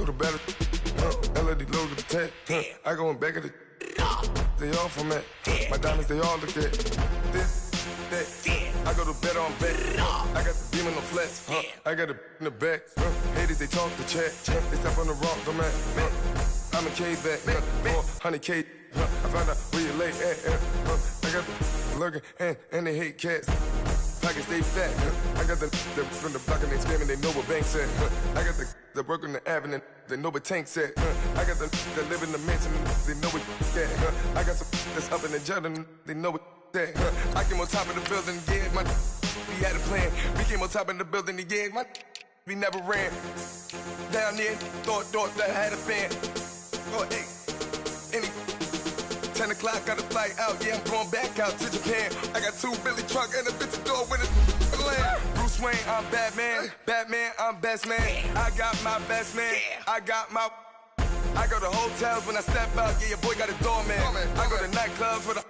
the better. LOD load the tech. I go in back of the. They all from that. My diamonds, they all look at. This, that. I go to bed on bed. I got the demon on flats. I got it in the back. Haters, they talk the chat. They step on the rock, the man. I'm a K back. 400K. I found out where you lay at. I got the lurking and they hate cats. Pockets stay fat. I got the from the block and they screaming, they know what banks at. I got the work on the avenue, they know what tanks at. I got the live in the mansion, they know what that. I got some that's up in the jungle, they know what that. I came on top of the building, yeah, my we had a plan. We came on top of the building, yeah, my we never ran. Down there, thought that I had a fan. Oh, hey, any 10 o'clock, got a flight out, yeah, I'm going back out to Japan. I got 2 Billy truck and a bitch door with a land. Bruce Wayne, I'm Batman. Batman, I'm best man. I got my best man. I go to hotels when I step out, yeah, your boy got a doorman. I go to nightclubs with a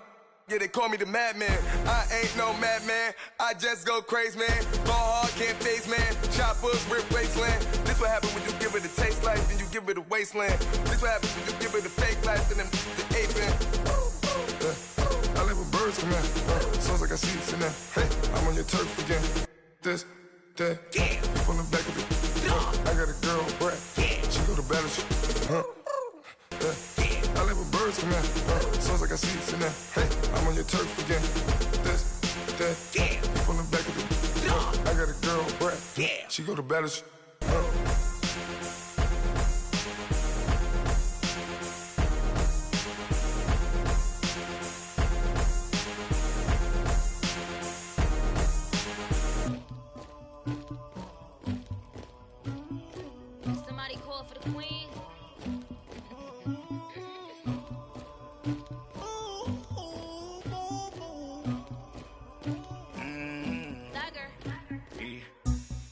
yeah, they call me the madman. I ain't no madman, I just go crazy, man. Ball hard, can't face, man. Choppers, rip wasteland. This what happen when you give it a taste life, then you give it a wasteland. This what happens when you give it a fake life, and then the ape in. I live with birds come in. Sounds like I see it in there. Hey, I'm on your turf again. This, that, you from the back of the. I got a girl, Brad. She go to battle. I live with birds come in. Sounds like I see it in there. Hey, I'm on your turf again. This, that, you from the back of the. I got a girl, Brad. She go to battle. Somebody call for the queen.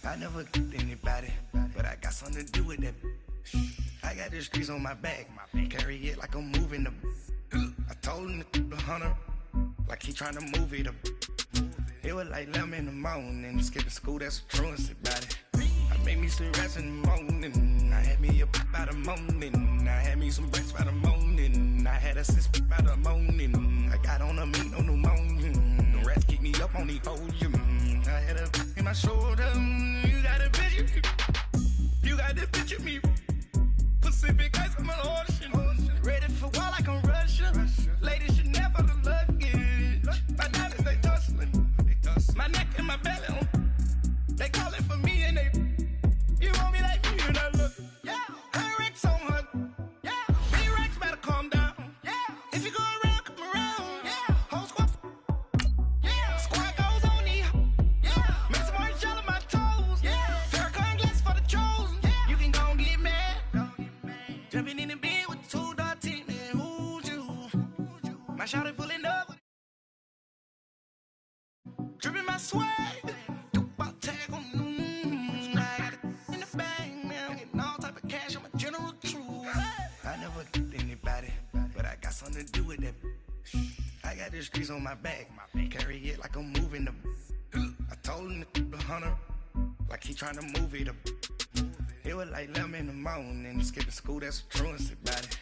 I never killed anybody, but I got something to do with that. I got the streets on my back, carry it like I'm moving the. I told him to the hunter, like he trying to move it up. It was like 11 in the morning, skipping school, that's a truancy about it. I made me some rats in the morning, I had me a pop by the morning, I had me some breaks by the morning, I had a sis by the morning, I got on a meat on the morning, the rats keep me up on the podium, I had a in my shoulder, you got a picture, you got the picture me, Pacific ice on my ocean, ready for war like I'm Russia, ladies should never the luggage, my diamonds they tussling, my neck and my belly on. They call it for me and they. You want me like me and I look. Yeah. Her Rex on her. Yeah. B-Rex better calm down. Yeah. If you go around, come around. Yeah. Whole squad. Yeah. Squad goes on the. Yeah. Make some orange gel on my toes. Yeah. Farrakhan glass for the chosen. Yeah. You can go and get mad. Jumping in the bed with 2 dark teeth. Man, who's you? My shawty pulling up. Dripping my swag. Something to do with that. I got the streets on my back, carry it like I'm moving the. I told him to the hunter, like he trying to move it up. It was like 11 in the morning, skipping school, that's a truancy about it.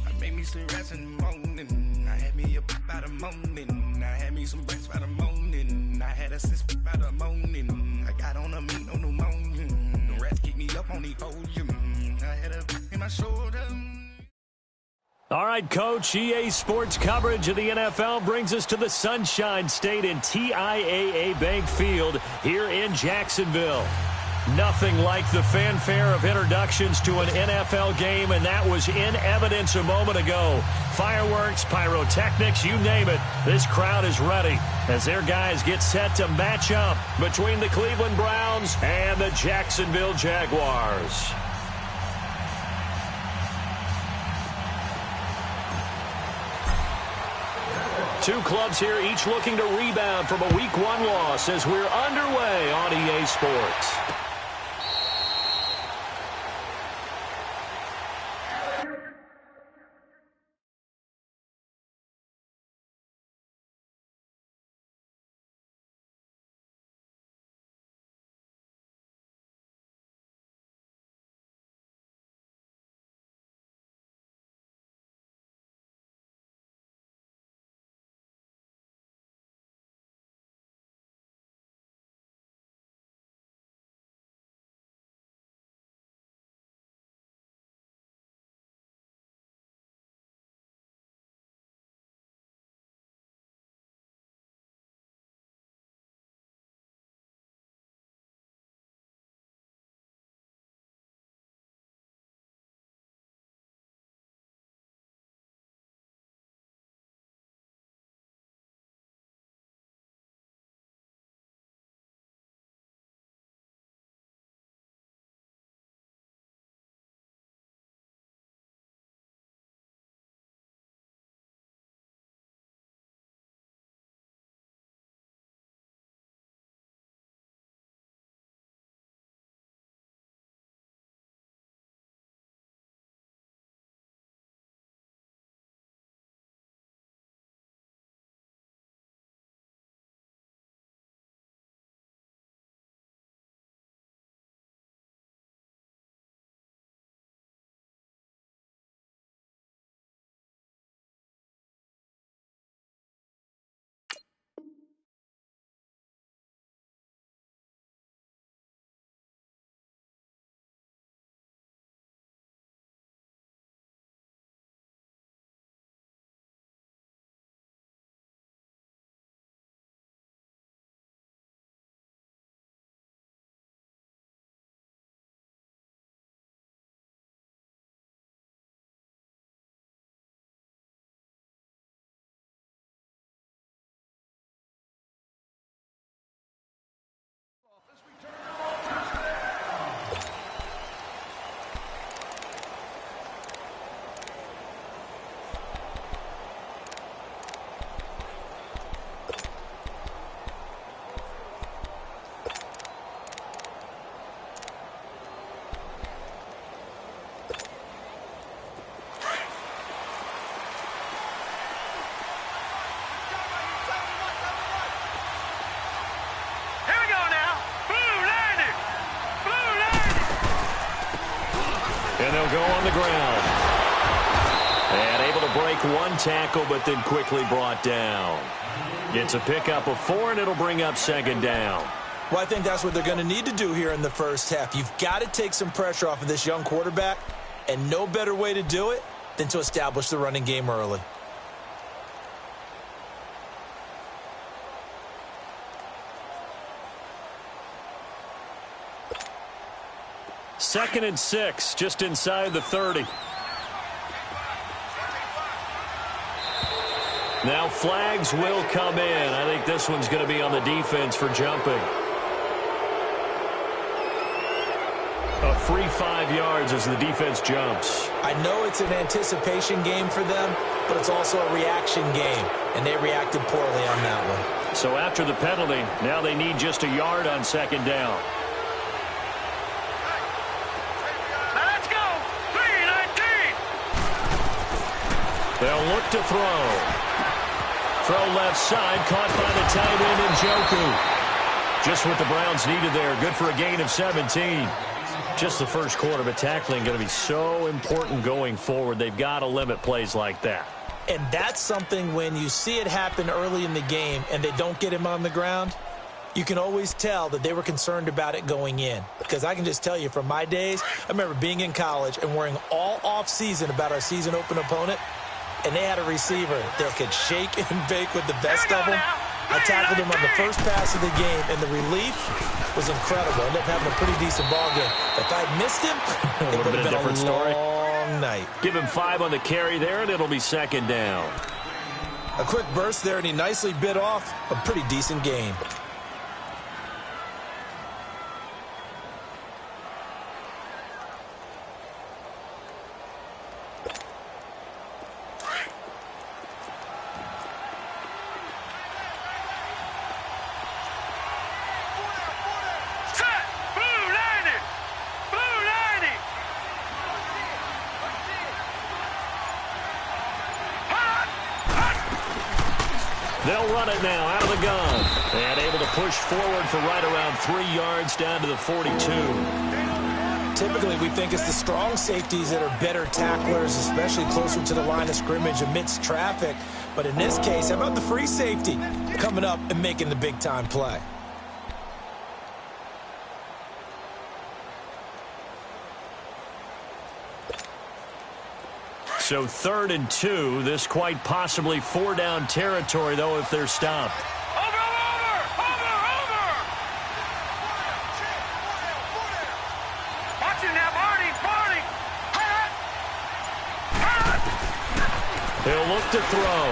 I made me some rats in the morning, I had me a pop by the morning, I had me some breaks by the morning, I had a sis by the morning, I got on a meat on the morning, the rats keep me up on the podium, I had a in my shoulder. All right, Coach, EA Sports coverage of the NFL brings us to the Sunshine State in TIAA Bank Field here in Jacksonville. Nothing like the fanfare of introductions to an NFL game, and that was in evidence a moment ago. Fireworks, pyrotechnics, you name it. This crowd is ready as their guys get set to match up between the Cleveland Browns and the Jacksonville Jaguars. Two clubs here, each looking to rebound from a Week 1 loss as we're underway on EA Sports. And they'll go on the ground. And able to break one tackle, but then quickly brought down. Gets a pickup of 4, and it'll bring up second down. Well, I think that's what they're going to need to do here in the first half. You've got to take some pressure off of this young quarterback, and no better way to do it than to establish the running game early. Second and 6, just inside the 30. Now flags will come in. I think this one's going to be on the defense for jumping. A free 5 yards as the defense jumps. I know it's an anticipation game for them, but it's also a reaction game, and they reacted poorly on that one. So after the penalty, now they need just a yard on second down. Let's go! 3-19! They'll look to throw. Throw left side, caught by the tight end Njoku. Just what the Browns needed there. Good for a gain of 17. Just the first quarter, but tackling going to be so important going forward. They've got to limit plays like that. And that's something when you see it happen early in the game and they don't get him on the ground, you can always tell that they were concerned about it going in. Because I can just tell you from my days, I remember being in college and worrying all off-season about our season open opponent, and they had a receiver that could shake and bake with the best of them. I tackled him on the first pass of the game, and the relief was incredible. Ended up having a pretty decent ball game. If I'd missed him, it would have been a different long night. Give him 5 on the carry there, and it'll be second down. A quick burst there, and he nicely bit off a pretty decent gain. They'll run it now out of the gun. And able to push forward for right around 3 yards down to the 42. Typically, we think it's the strong safeties that are better tacklers, especially closer to the line of scrimmage amidst traffic. But in this case, how about the free safety coming up and making the big-time play? So 3rd and 2. This quite possibly 4-down territory, though, if they're stopped. Over! Watch it now, Barney! He'll look to throw.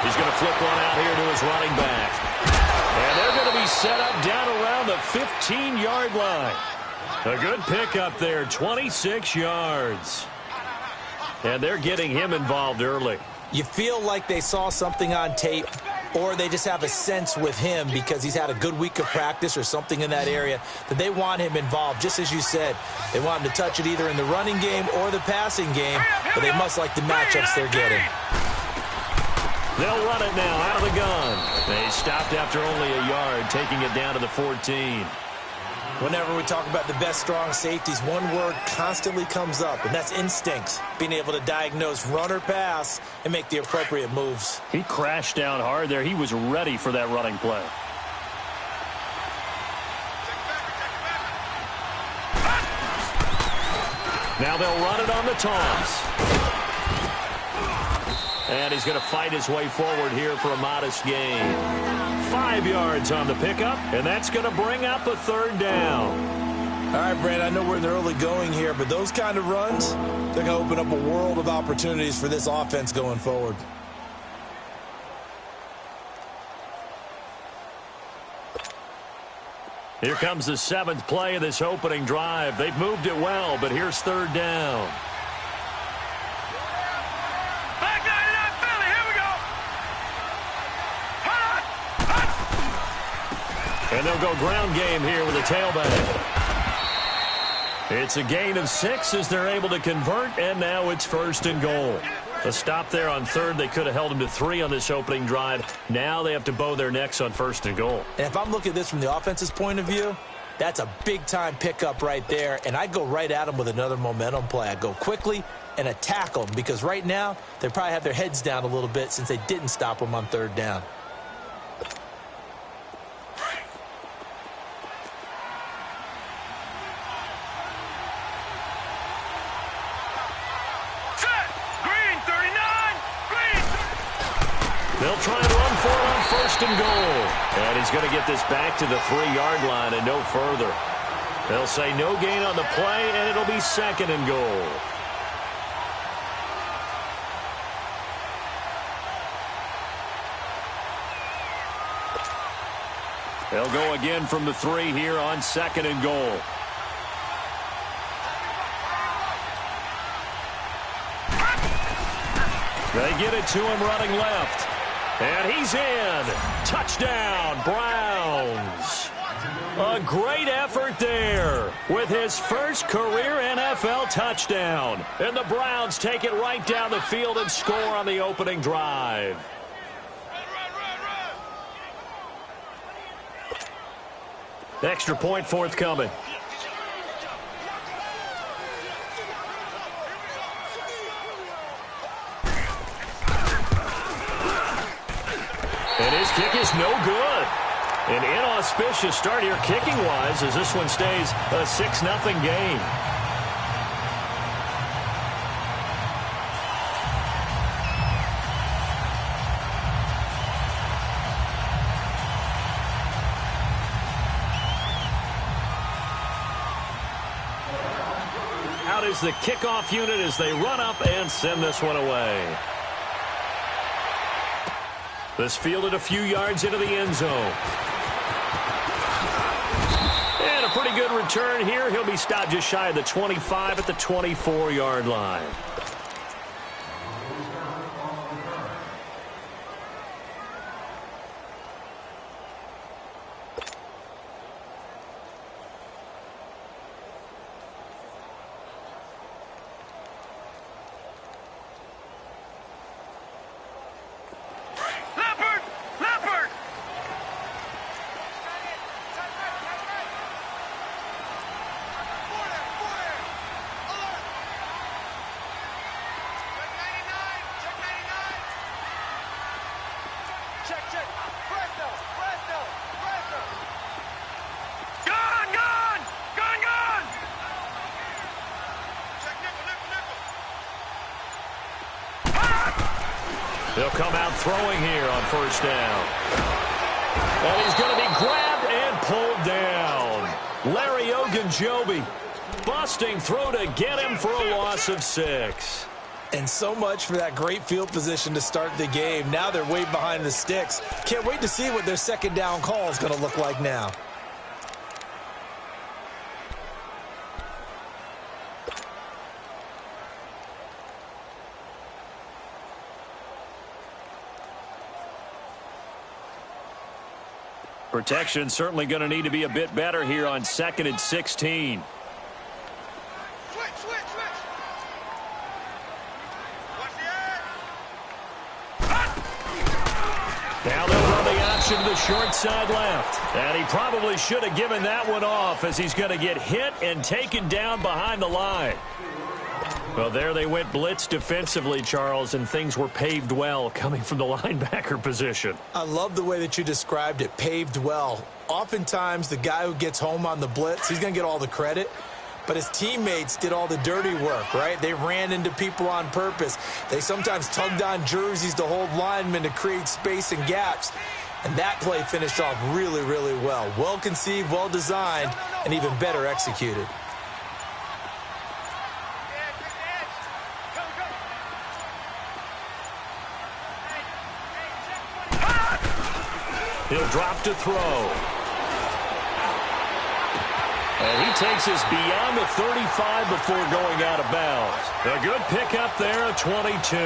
He's going to flip one out here to his running back. And they're going to be set up down around the 15-yard line. A good pickup there, 26 yards. And they're getting him involved early. You feel like they saw something on tape, or they just have a sense with him because he's had a good week of practice or something in that area that they want him involved. Just as you said, they want him to touch it either in the running game or the passing game, but they must like the matchups they're getting. They'll run it now out of the gun. They stopped after only a yard, taking it down to the 14. Whenever we talk about the best strong safeties, one word constantly comes up, and that's instincts. Being able to diagnose run or pass and make the appropriate moves. He crashed down hard there. He was ready for that running play. Now they'll run it on the toss. And he's going to fight his way forward here for a modest gain. 5 yards on the pickup, and that's going to bring up a 3rd down. All right, Brand, I know we're in the early going here, but those kind of runs, they're going to open up a world of opportunities for this offense going forward. Here comes the 7th play of this opening drive. They've moved it well, but here's 3rd down. And they'll go ground game here with a tailback. It's a gain of 6 as they're able to convert, and now it's 1st and goal. A stop there on 3rd. They could have held him to 3 on this opening drive. Now they have to bow their necks on 1st and goal. And if I'm looking at this from the offense's point of view, That's a big-time pickup right there, and I go right at them with another momentum play. I go quickly and attack them because right now they probably have their heads down a little bit since they didn't stop them on third down. They'll try and run for it on first and goal. And he's going to get this back to the 3-yard line and no further. They'll say no gain on the play, and it'll be second and goal. They'll go again from the 3 here on second and goal. They get it to him running left. And he's in. Touchdown, Browns. A great effort there with his first career NFL touchdown. And the Browns take it right down the field and score on the opening drive. Extra point forthcoming. And his kick is no good. An inauspicious start here kicking-wise as this one stays a 6-0 game. Out is the kickoff unit as they run up and send this one away. This fielded a few yards into the end zone. And a pretty good return here. He'll be stopped just shy of the 25 at the 24-yard line. He'll come out throwing here on first down. And he's going to be grabbed and pulled down. Larry Ogunjobi busting through to get him for a loss of 6. And so much for that great field position to start the game. Now they're way behind the sticks. Can't wait to see what their second down call is going to look like now. Protection certainly going to need to be a bit better here on 2nd and 16. Now they'll run the option to the short side left. And he probably should have given that one off as he's going to get hit and taken down behind the line. Well, there they went blitz defensively, Charles, and things were paved well coming from the linebacker position. I love the way that you described it, paved well. Oftentimes, the guy who gets home on the blitz, he's going to get all the credit. But his teammates did all the dirty work, right? They ran into people on purpose. They sometimes tugged on jerseys to hold linemen to create space and gaps. And that play finished off really, really well. Well conceived, well designed, and even better executed. He'll drop to throw. And he takes us beyond the 35 before going out of bounds. A good pickup there at 22.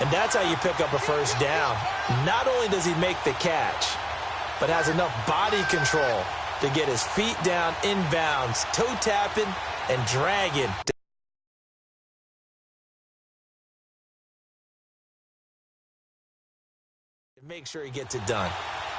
And that's how you pick up a first down. Not only does he make the catch, but has enough body control to get his feet down inbounds, toe tapping and dragging. Make sure he gets it done.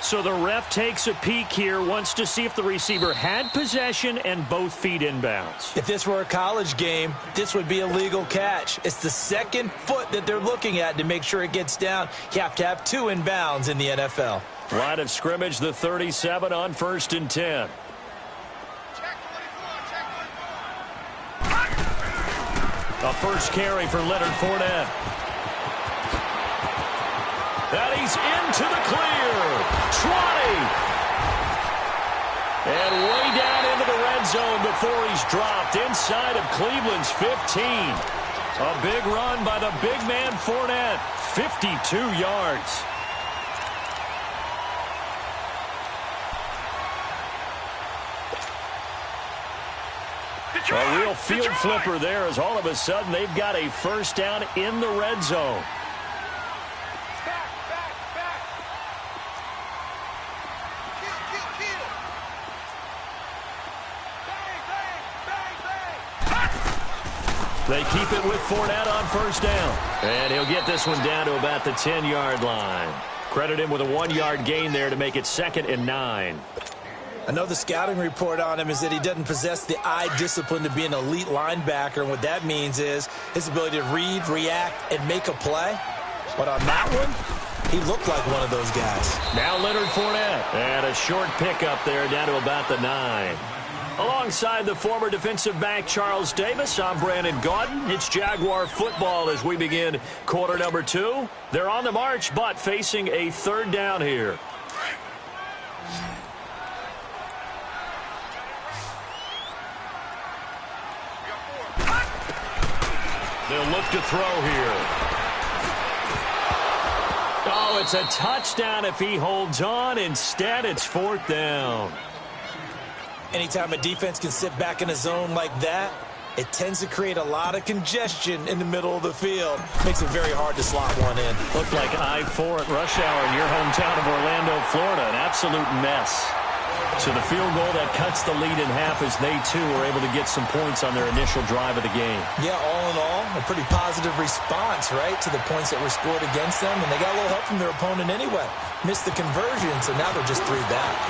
So the ref takes a peek here, wants to see if the receiver had possession and both feet inbounds. If this were a college game, this would be a legal catch. It's the second foot that they're looking at to make sure it gets down. You have to have 2 inbounds in the NFL. Line of scrimmage, the 37 on 1st and 10. A first carry for Leonard Fournette. And he's into the clear. 20. And way down into the red zone before he's dropped inside of Cleveland's 15. A big run by the big man Fournette. 52 yards. A real field flipper there as all of a sudden they've got a first down in the red zone. They keep it with Fournette on first down. And he'll get this one down to about the 10-yard line. Credit him with a 1-yard gain there to make it 2nd and 9. I know the scouting report on him is that he doesn't possess the eye discipline to be an elite linebacker. And what that means is his ability to read, react, and make a play. But on that one, he looked like one of those guys. Now Leonard Fournette. And a short pickup there down to about the 9. Alongside the former defensive back Charles Davis, I'm Brandon Gaudin. It's Jaguar football as we begin quarter number 2. They're on the march, but facing a 3rd down here. They'll look to throw here. Oh, it's a touchdown if he holds on. Instead, it's 4th down. Anytime a defense can sit back in a zone like that, it tends to create a lot of congestion in the middle of the field. Makes it very hard to slot one in. Looked like I-4 at rush hour in your hometown of Orlando, Florida. An absolute mess. So the field goal that cuts the lead in half as they, too, were able to get some points on their initial drive of the game. Yeah, all in all, a pretty positive response, right, to the points that were scored against them. And they got a little help from their opponent anyway. Missed the conversion, so now they're just 3 back.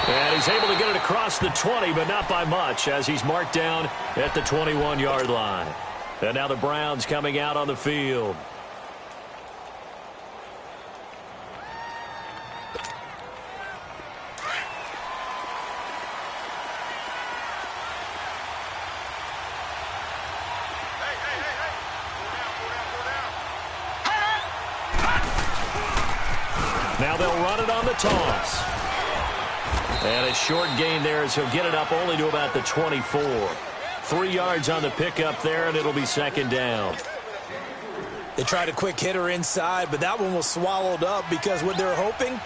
And he's able to get it across the 20, but not by much, as he's marked down at the 21-yard line. And now the Browns coming out on the field. Now they'll run it on the toss. And a short gain there as he'll get it up only to about the 24. 3 yards on the pickup there, and it'll be 2nd down. They tried a quick hitter inside, but that one was swallowed up because what they're hoping,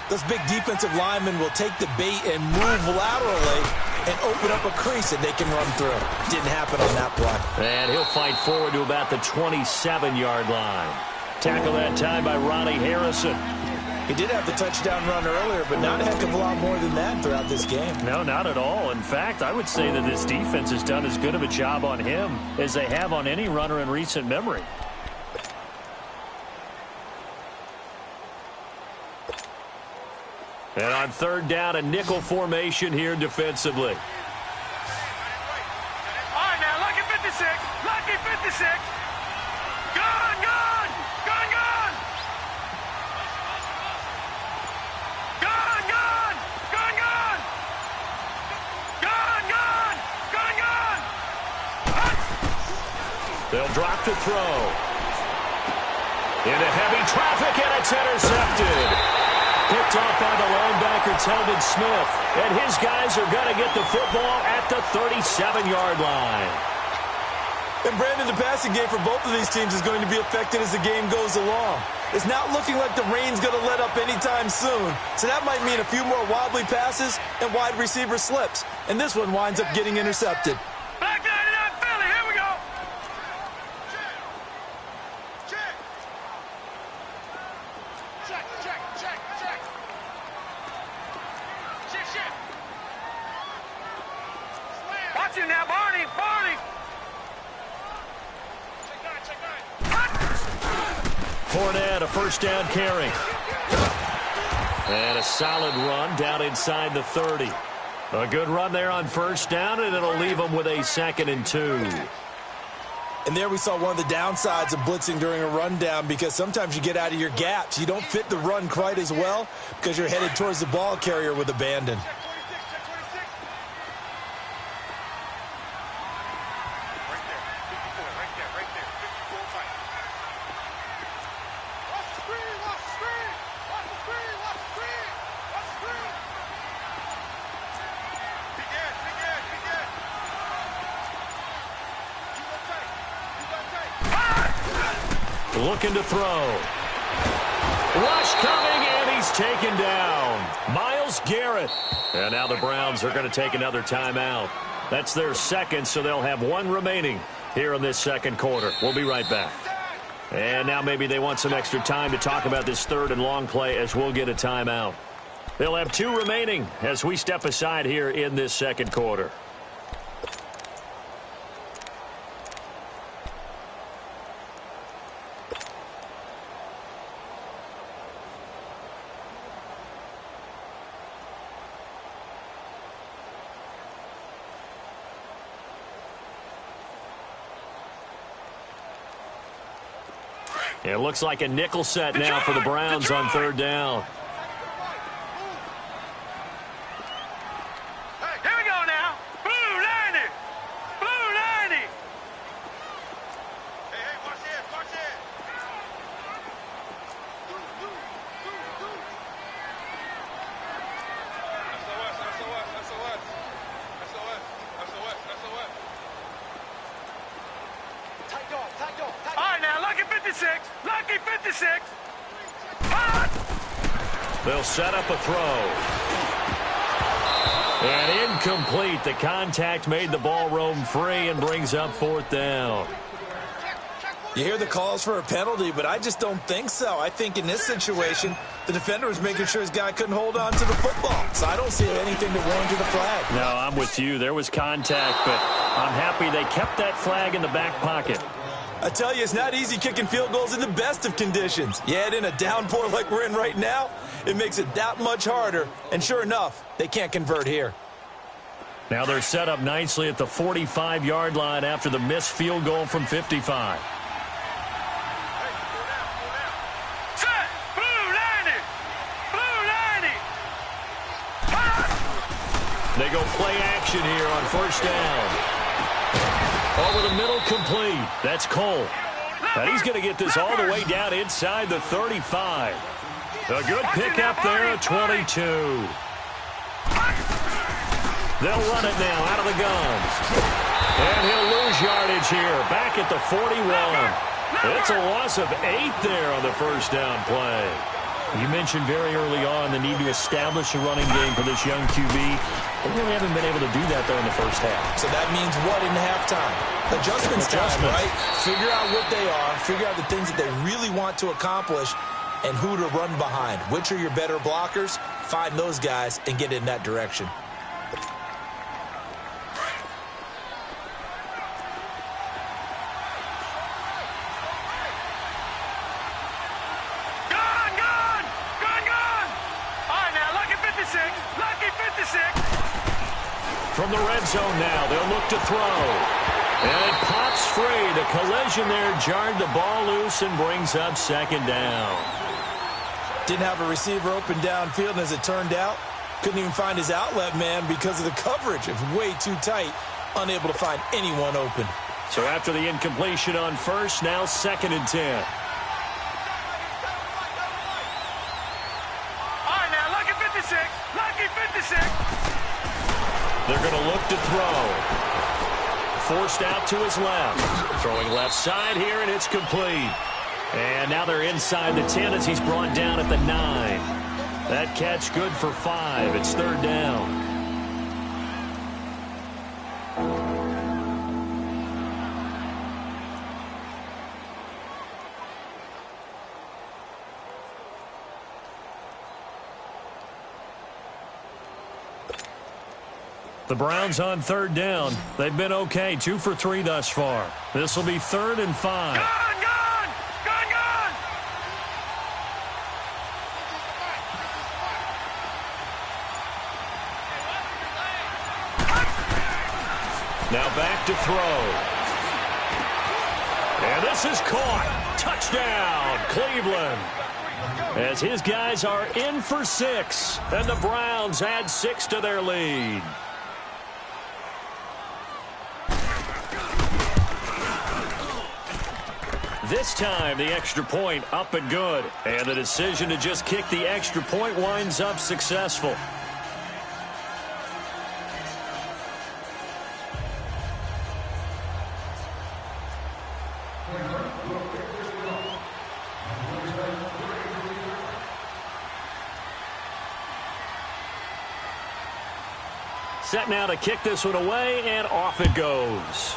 those big defensive linemen will take the bait and move laterally and open up a crease that they can run through. Didn't happen on that play. And he'll fight forward to about the 27-yard line. Tackle that time by Ronnie Harrison. He did have the touchdown run earlier, but not a heck of a lot more than that throughout this game. No, not at all. In fact, I would say that this defense has done as good of a job on him as they have on any runner in recent memory. And on 3rd down, a nickel formation here defensively. All right, now, lucky 56. Lucky 56. Gone, gone. Gone, gone. Gone, gone. Gone, gone. Gone, gone. Gone, gone. They'll drop to throw. Into heavy traffic, and it's intercepted. Picked off by the linebacker, Telvin Smith. And his guys are going to get the football at the 37-yard line. And Brandon, the passing game for both of these teams is going to be affected as the game goes along. It's not looking like the rain's going to let up anytime soon. So that might mean a few more wobbly passes and wide receiver slips. And this one winds up getting intercepted. Back 99 Philly, here we go. Check, check, check, check. Check. Watch it now, Barney, Barney. Fournette, a first down carry. And a solid run down inside the 30. A good run there on first down, and it'll leave them with a 2nd and 2. And there we saw one of the downsides of blitzing during a rundown, because sometimes you get out of your gaps. You don't fit the run quite as well because you're headed towards the ball carrier with abandon. Looking to throw. Rush coming, and he's taken down. Myles Garrett. And now the Browns are going to take another timeout. That's their 2nd, so they'll have 1 remaining here in this 2nd quarter. We'll be right back. And now maybe they want some extra time to talk about this 3rd and long play, as we'll get a timeout. They'll have 2 remaining as we step aside here in this 2nd quarter. It looks like a nickel set now for the Browns on 3rd down. Here we go now. Blue 90. Blue 90. Hey, watch it, watch it. All right, now, lucky 56. Lucky 56. They'll set up a throw. And incomplete. The contact made the ball roam free and brings up 4th down. You hear the calls for a penalty, but I just don't think so. I think in this situation, the defender was making sure his guy couldn't hold on to the football. So I don't see anything to warrant the flag. No, I'm with you. There was contact, but I'm happy they kept that flag in the back pocket. I tell you, it's not easy kicking field goals in the best of conditions. You add in a downpour like we're in right now, it makes it that much harder. And sure enough, they can't convert here. Now they're set up nicely at the 45-yard line after the missed field goal from 55. Set. Blue 90. Blue 90. They go play action here on 1st down. Over the middle, complete. That's Cole. And he's going to get this all the way down inside the 35. A good pickup there at 22. They'll run it now out of the guns. And he'll lose yardage here, back at the 41. It's a loss of 8 there on the 1st down play. You mentioned very early on the need to establish a running game for this young QB. They really haven't been able to do that, though, in the 1st half. So that means what in halftime? Adjustments time, right? Figure out what they are, figure out the things that they really want to accomplish, and who to run behind. Which are your better blockers? Find those guys and get in that direction. From the red zone now, they'll look to throw. And it pops free. The collision there jarred the ball loose and brings up 2nd down. Didn't have a receiver open downfield, and as it turned out, couldn't even find his outlet man because of the coverage. It was way too tight, unable to find anyone open. So after the incompletion on 1st, now 2nd and 10. All right, now, lucky 56. Lucky 56. They're going to look to throw. Forced out to his left. Throwing left side here, and it's complete. And now they're inside the 10 as he's brought down at the 9. That catch good for 5. It's 3rd down. The Browns on 3rd down. They've been okay, 2 for 3 thus far. This will be 3rd and 5. Gone, gone, gone, gone. Now back to throw. And this is caught. Touchdown, Cleveland. As his guys are in for 6, and the Browns add 6 to their lead. This time, the extra point up and good. And the decision to just kick the extra point winds up successful. Set now to kick this one away, and off it goes.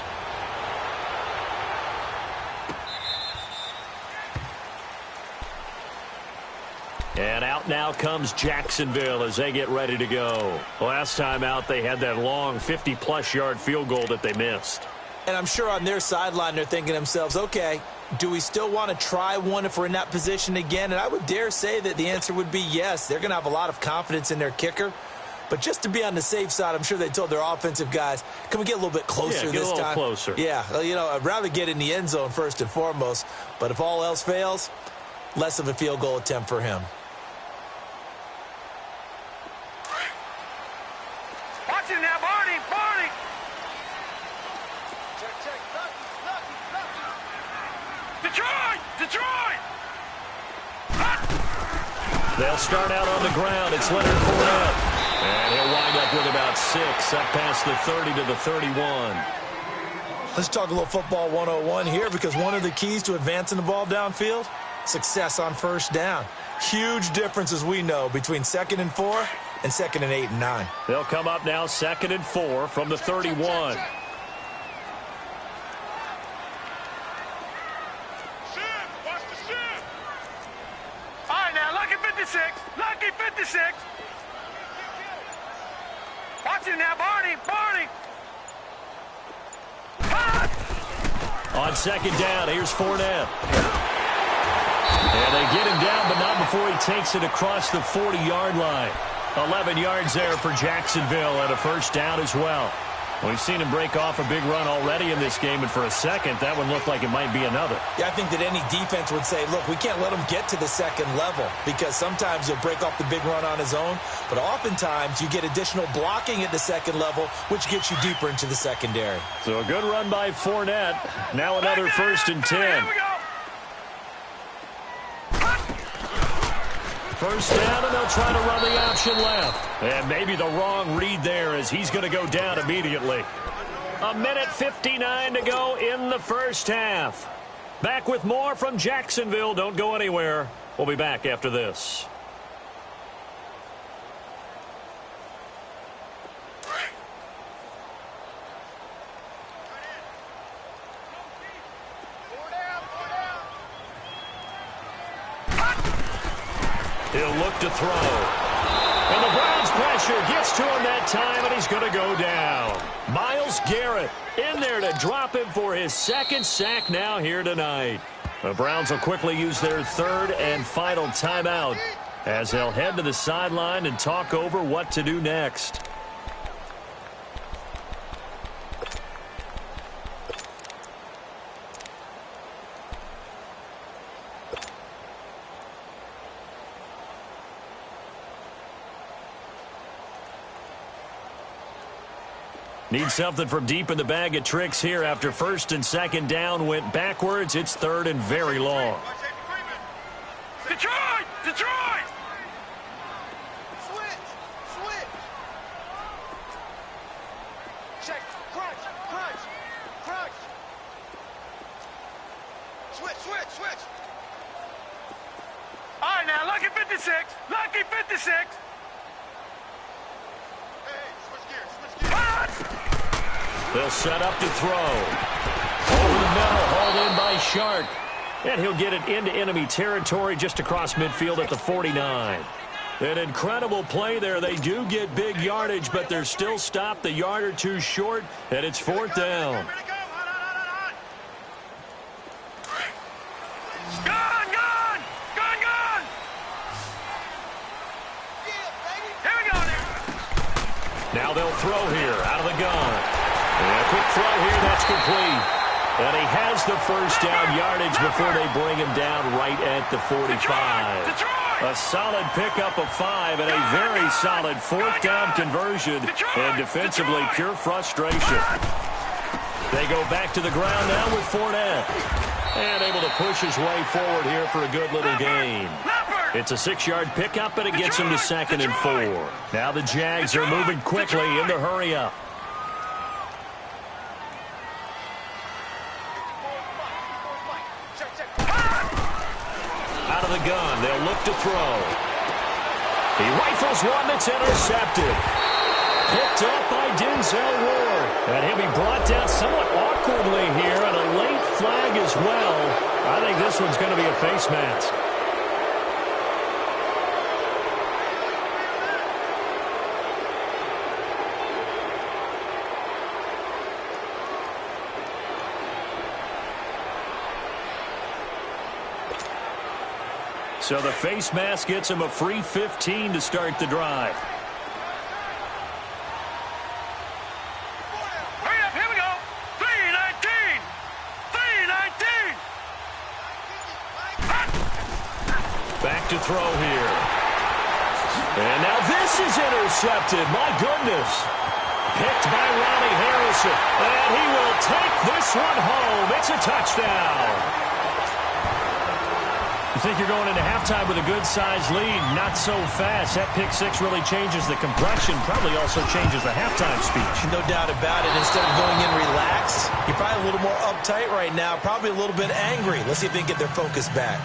And out now comes Jacksonville as they get ready to go. Last time out, they had that long 50-plus yard field goal that they missed. And I'm sure on their sideline they're thinking to themselves, okay, do we still want to try one if we're in that position again? And I would dare say that the answer would be yes. They're going to have a lot of confidence in their kicker. But just to be on the safe side, I'm sure they told their offensive guys, can we get a little bit closer this time? Get a little closer. Yeah, you know, I'd rather get in the end zone first and foremost. But if all else fails, less of a field goal attempt for him. Watch it now, Barney, Barney. Detroit, Detroit. They'll start out on the ground. It's Leonard Fournette. And he'll wind up with about 6, up past the 30 to the 31. Let's talk a little football 101 here, because one of the keys to advancing the ball downfield, success on first down. Huge difference, as we know, between 2nd and 4 and 2nd and 8 and 9. They'll come up now 2nd and 4 from the 31. All right, now, lucky 56. Lucky 56. Watch it now, Barney, Barney. On 2nd down, here's Fournette. And they get him down, but not before he takes it across the 40-yard line. 11 yards there for Jacksonville, and a first down as well. We've seen him break off a big run already in this game, and for a second, that one looked like it might be another. Yeah, I think that any defense would say, look, we can't let him get to the 2nd level, because sometimes he'll break off the big run on his own, but oftentimes you get additional blocking at the 2nd level, which gets you deeper into the secondary. So a good run by Fournette. Now another 1st and 10. Here we go. First down, and they'll try to run the option left. And maybe the wrong read there, as he's going to go down immediately. 1:59 to go in the first half. Back with more from Jacksonville. Don't go anywhere. We'll be back after this. He'll look to throw. And the Browns pressure gets to him that time, and he's going to go down. Myles Garrett in there to drop him for his 2nd sack now here tonight. The Browns will quickly use their 3rd and final timeout as they'll head to the sideline and talk over what to do next. Need something from deep in the bag of tricks here after 1st and 2nd down went backwards. It's 3rd and very long. Detroit! Detroit! Switch! Switch! Check. Crunch! Crunch! Crunch! Switch! Switch! Switch! All right, now, lucky 56. Lucky 56. Hey, switch gears! Switch gears! They'll set up to throw. Over the middle, hauled in by Shark. And he'll get it into enemy territory just across midfield at the 49. An incredible play there. They do get big yardage, but they're still stopped a yard or two short, and it's 4th down. Gone! Gone! Gone! Gone! Yeah, baby! Here we go now. Now they'll throw here out of the gun. And a quick throw here, that's complete. And he has the first down yardage before they bring him down right at the 45. A solid pickup of 5 and a very solid fourth down conversion. And defensively, pure frustration. They go back to the ground now with Fournette. And able to push his way forward here for a good little gain. It's a 6-yard pickup, and it gets him to 2nd and 4. Now the Jags are moving quickly in the hurry-up. Out of the gun, they'll look to throw. He rifles one that's intercepted. Picked up by Denzel Ward. And he'll be brought down somewhat awkwardly here, and a late flag as well. I think this one's going to be a face mask. So the face mask gets him a free 15 to start the drive. Hurry up, here we go. 319. 319. Back to throw here. And now this is intercepted. My goodness. Picked by Ronnie Harrison. And he will take this one home. It's a touchdown. You think you're going into halftime with a good-sized lead, not so fast. That pick six really changes the complexion, probably also changes the halftime speech. No doubt about it. Instead of going in relaxed, you're probably a little more uptight right now, probably a little bit angry. Let's see if they can get their focus back.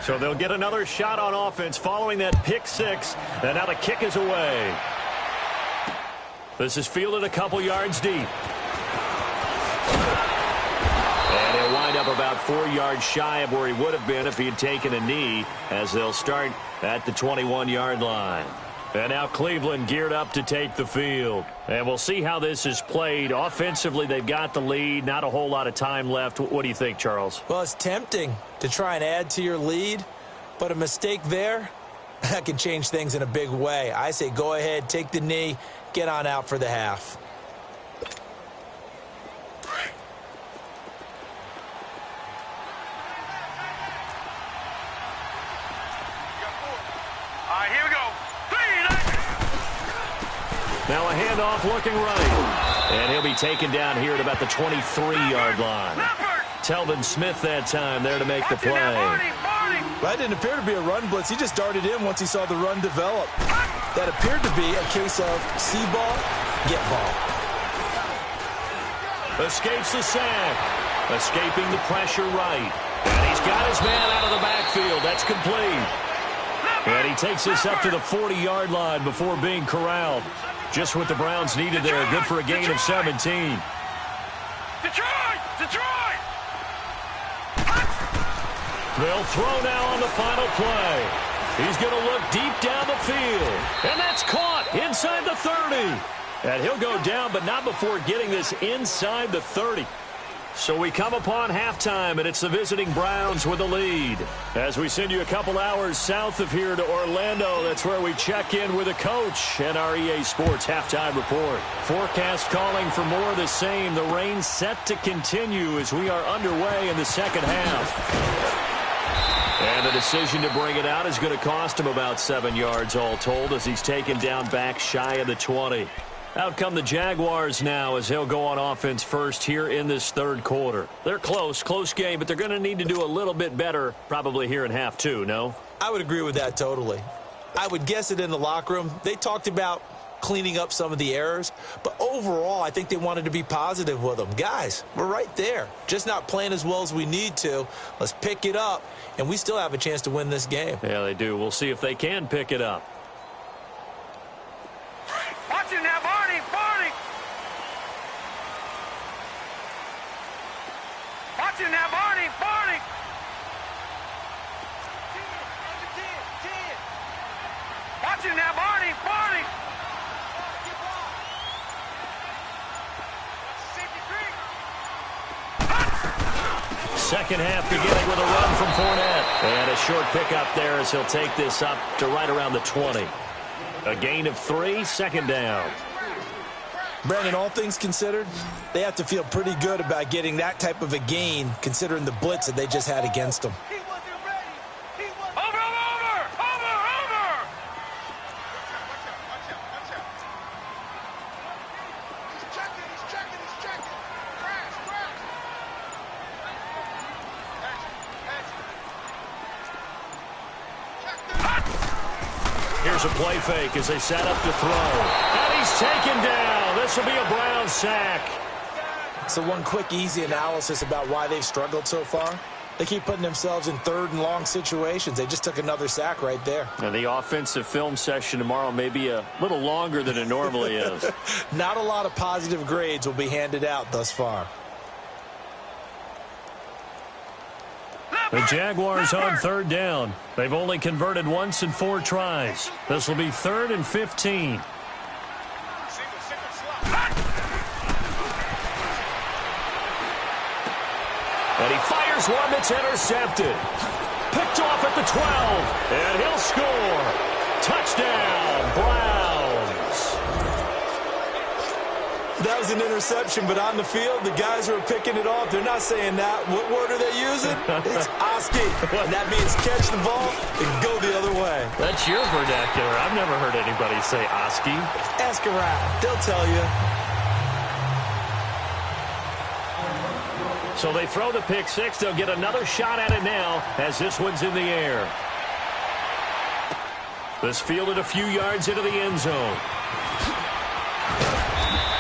So they'll get another shot on offense following that pick six. And now the kick is away. This is fielded a couple yards deep. And he'll wind up about 4 yards shy of where he would have been if he had taken a knee, as they'll start at the 21-yard line. And now Cleveland geared up to take the field. And we'll see how this is played. Offensively, they've got the lead. Not a whole lot of time left. What do you think, Charles? Well, it's tempting to try and add to your lead, but a mistake there, that can change things in a big way. I say go ahead, take the knee, get on out for the half. All right, here we go. 319. Now a handoff looking right. And he'll be taken down here at about the 23-yard line. Telvin Smith that time there to make the play. That didn't appear to be a run blitz. He just darted in once he saw the run develop. That appeared to be a case of see ball, get ball. Escapes the sack. Escaping the pressure right. And he's got his man out of the backfield. That's complete. And he takes this up to the 40-yard line before being corralled. Just what the Browns needed there. Good for a gain of 17. Detroit! Detroit! They'll throw now on the final play. He's going to look deep down the field. And that's caught inside the 30. And he'll go down, but not before getting this inside the 30. So we come upon halftime, and it's the visiting Browns with the lead. As we send you a couple hours south of here to Orlando, that's where we check in with a coach and our EA Sports halftime report. Forecast calling for more of the same. The rain set to continue as we are underway in the second half. And the decision to bring it out is going to cost him about 7 yards all told as he's taken down back shy of the 20. Out come the Jaguars now as he'll go on offense first here in this third quarter. They're close game, but they're going to need to do a little bit better probably here in half two, no? I would agree with that totally. I would guess it in the locker room. They talked about cleaning up some of the errors, but overall I think they wanted to be positive with them. Guys, we're right there. Just not playing as well as we need to. Let's pick it up, and we still have a chance to win this game. Yeah, they do. We'll see if they can pick it up. Watch it now, Barney! Barney! Watch it now, Barney! Barney! 10. Watch it now, Barney! Barney! second half beginning with a run from Fournette. And a short pickup there as he'll take this up to right around the 20. A gain of 3, second down. Brandon, all things considered, they have to feel pretty good about getting that type of a gain considering the blitz that they just had against them. He wasn't ready. He wasn't over! Watch out. He's checking. Crash. Here's a play fake as they set up to throw. And he's taken down. This will be a Brown sack. So one quick, easy analysis about why they've struggled so far. They keep putting themselves in third and long situations. They just took another sack right there. And the offensive film session tomorrow may be a little longer than it normally is. Not a lot of positive grades will be handed out thus far. The Jaguars on third down. They've only converted once in 4 tries. This will be 3rd and 15. And he fires one that's intercepted. Picked off at the 12. And he'll score. Touchdown, Browns. That was an interception, but on the field, the guys who are picking it off, they're not saying that. What word are they using? It's Oski. And that means catch the ball and go the other way. That's your vernacular. I've never heard anybody say Oski. Ask around. They'll tell you. So they throw the pick six. They'll get another shot at it now as this one's in the air. This fielded a few yards into the end zone.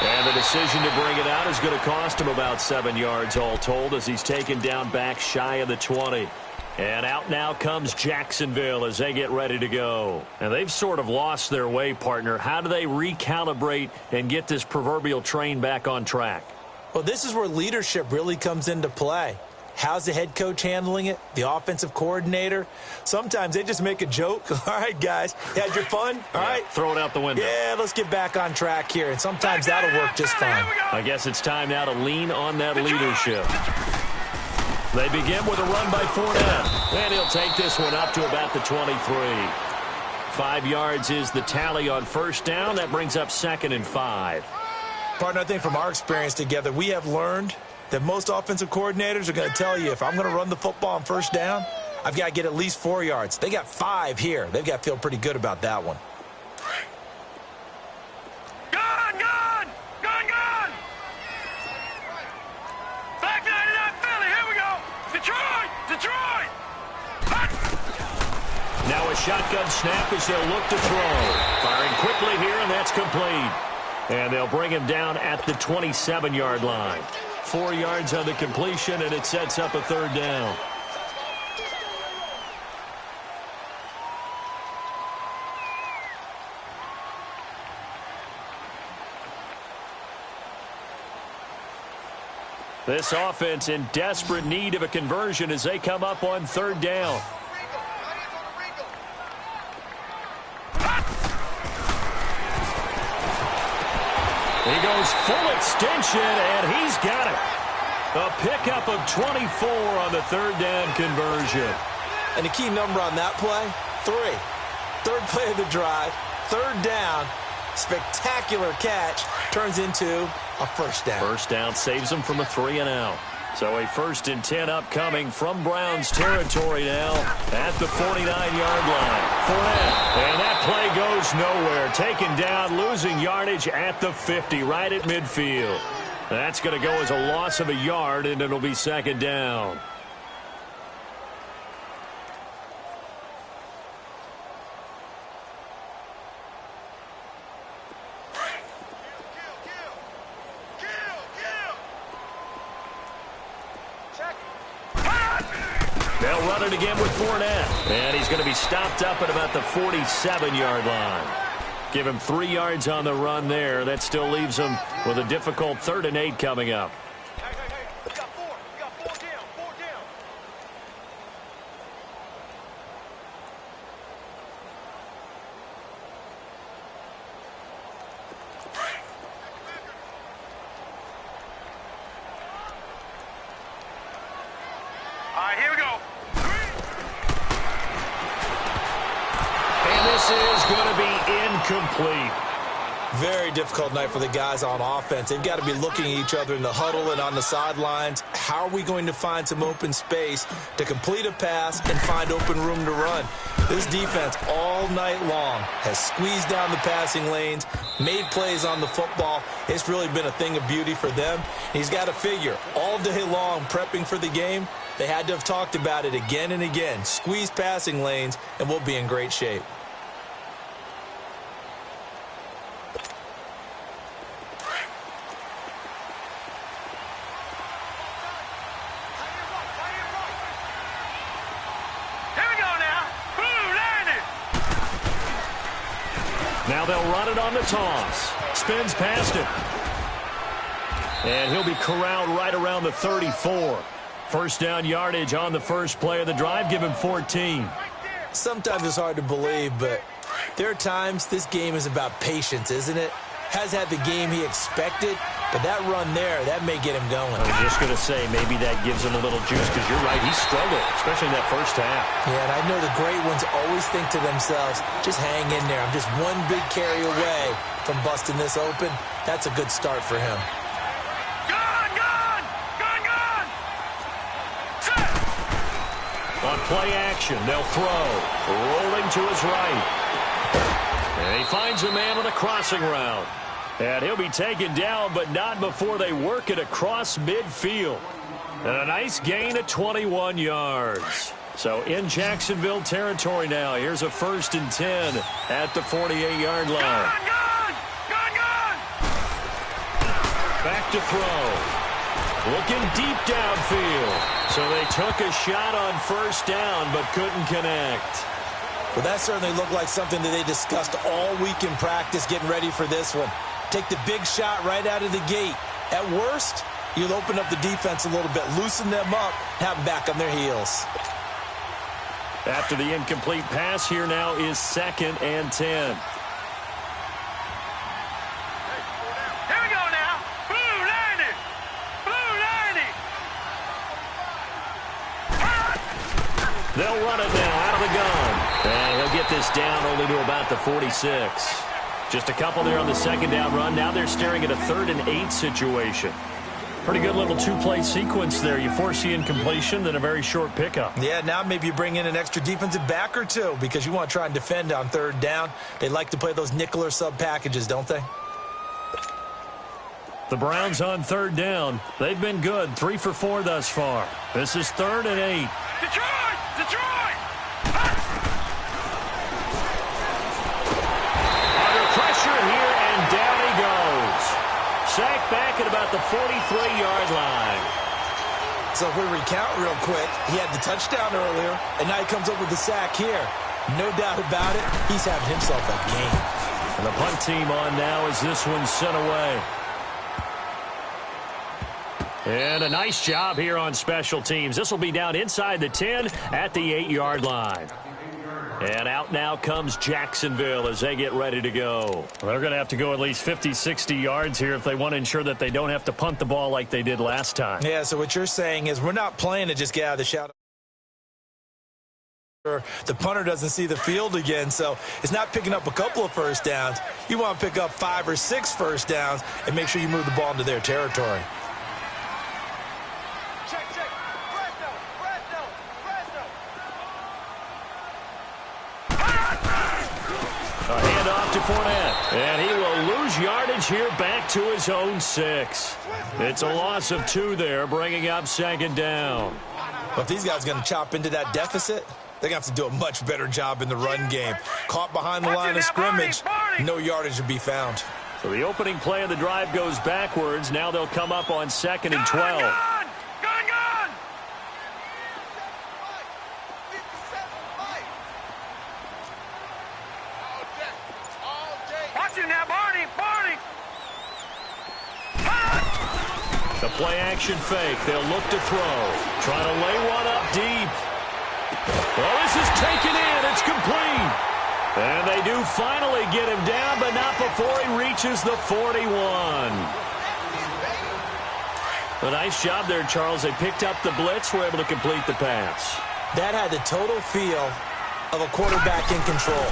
And the decision to bring it out is going to cost him about 7 yards all told as he's taken down back shy of the 20. And out now comes Jacksonville as they get ready to go. And they've sort of lost their way, partner. How do they recalibrate and get this proverbial train back on track? Well, this is where leadership really comes into play. How's the head coach handling it? The offensive coordinator? Sometimes they just make a joke. All right, guys, had your fun? All right. Throw it out the window. Yeah, let's get back on track here. And sometimes that'll work just fine. I guess it's time now to lean on that leadership. They begin with a run by Fournette. And he'll take this one up to about the 23. 5 yards is the tally on first down. That brings up 2nd and 5. Partner, I think from our experience together, we have learned that most offensive coordinators are going to tell you if I'm going to run the football on first down, I've got to get at least 4 yards. They got 5 here. They've got to feel pretty good about that one. Gone! Back 99 Philly, here we go! Detroit! Now a shotgun snap as they'll look to throw. Firing quickly here, and that's complete. And they'll bring him down at the 27-yard line. 4 yards on the completion, and it sets up a 3rd down. This offense in desperate need of a conversion as they come up on 3rd down. He goes full extension, and he's got it. A pickup of 24 on the 3rd down conversion. And the key number on that play, 3. 3rd play of the drive, 3rd down, spectacular catch, turns into a first down. First down saves them from a 3-and-out. So a 1st and 10 upcoming from Browns territory now at the 49-yard line. Fournette, and that play goes nowhere. Taken down, losing yardage at the 50, right at midfield. That's going to go as a loss of a yard, and it'll be 2nd down. They'll run it again with Fournette. And he's going to be stopped up at about the 47-yard line. Give him 3 yards on the run there. That still leaves him with a difficult 3rd and 8 coming up. Hey, we got 4. We got 4 down. 4 down. is going to be incomplete. Very difficult night for the guys on offense. They've got to be looking at each other in the huddle and on the sidelines. How are we going to find some open space to complete a pass and find open room to run? This defense all night long has squeezed down the passing lanes, made plays on the football. It's really been a thing of beauty for them. He's got to figure all day long prepping for the game. They had to have talked about it again and again. Squeeze passing lanes, and we'll be in great shape. Now they'll run it on the toss. Spins past it. And he'll be corralled right around the 34. First down yardage on the first play of the drive. Give him 14. Sometimes it's hard to believe, but there are times this game is about patience, isn't it? Has had the game he expected, but that run there, that may get him going. I was just going to say, maybe that gives him a little juice, because you're right, he struggled, especially in that first half. Yeah, and I know the great ones always think to themselves, just hang in there. I'm just one big carry away from busting this open. That's a good start for him. Gone! On play action, they'll throw. Rolling to his right. And he finds a man on a crossing route. And he'll be taken down, but not before they work it across midfield. And a nice gain of 21 yards. So in Jacksonville territory now. Here's a 1st and 10 at the 48-yard line. Gone! Back to throw. Looking deep downfield. So they took a shot on first down, but couldn't connect. Well, that certainly looked like something that they discussed all week in practice, getting ready for this one. Take the big shot right out of the gate. At worst, you'll open up the defense a little bit, loosen them up, have them back on their heels. After the incomplete pass, here now is 2nd and 10. Here we go now. Blue 90. They'll run it now out of the gun. And he'll get this down only to about the 46. Just a couple there on the 2nd down run. Now they're staring at a 3rd and 8 situation. Pretty good little 2-play sequence there. You force the incompletion, then a very short pickup. Yeah, now maybe you bring in an extra defensive back or two because you want to try and defend on 3rd down. They like to play those nickel or sub packages, don't they? The Browns on 3rd down. They've been good. 3 for 4 thus far. This is 3rd and 8. Detroit! Here, and down he goes. Sacked back at about the 43-yard line. So if we recount real quick, he had the touchdown earlier, and now he comes up with the sack here. No doubt about it, he's having himself a game. And the punt team on now as this one's sent away. And a nice job here on special teams. This will be down inside the 10 at the 8-yard line. And out now comes Jacksonville as they get ready to go. They're going to have to go at least 50, 60 yards here if they want to ensure that they don't have to punt the ball like they did last time. Yeah, so what you're saying is we're not playing to just get out of the shout. The punter doesn't see the field again, so it's not picking up a couple of first downs. You want to pick up 5 or 6 first downs and make sure you move the ball into their territory. A handoff to Fournette, and he will lose yardage here back to his own 6. It's a loss of 2 there, bringing up 2nd down. But if these guys are going to chop into that deficit, they're going to have to do a much better job in the run game. Caught behind the line of scrimmage, no yardage to be found. So the opening play of the drive goes backwards. Now they'll come up on 2nd and 12. Gone! Watch it now, Barney! The play action fake. They'll look to throw. Trying to lay one up deep. Well, this is taken in. It's complete. And they do finally get him down, but not before he reaches the 41. A nice job there, Charles. They picked up the blitz, were able to complete the pass. That had the total feel of a quarterback in control.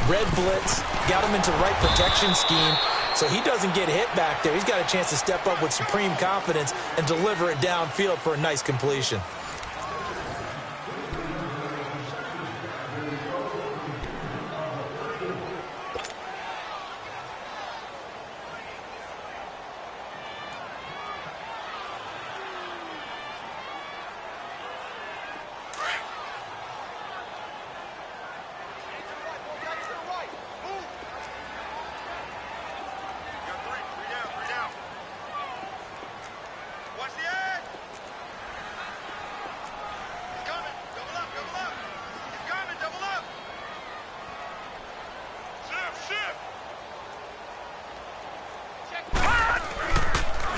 Red blitz, got him into right protection scheme, so he doesn't get hit back there. He's got a chance to step up with supreme confidence and deliver it downfield for a nice completion.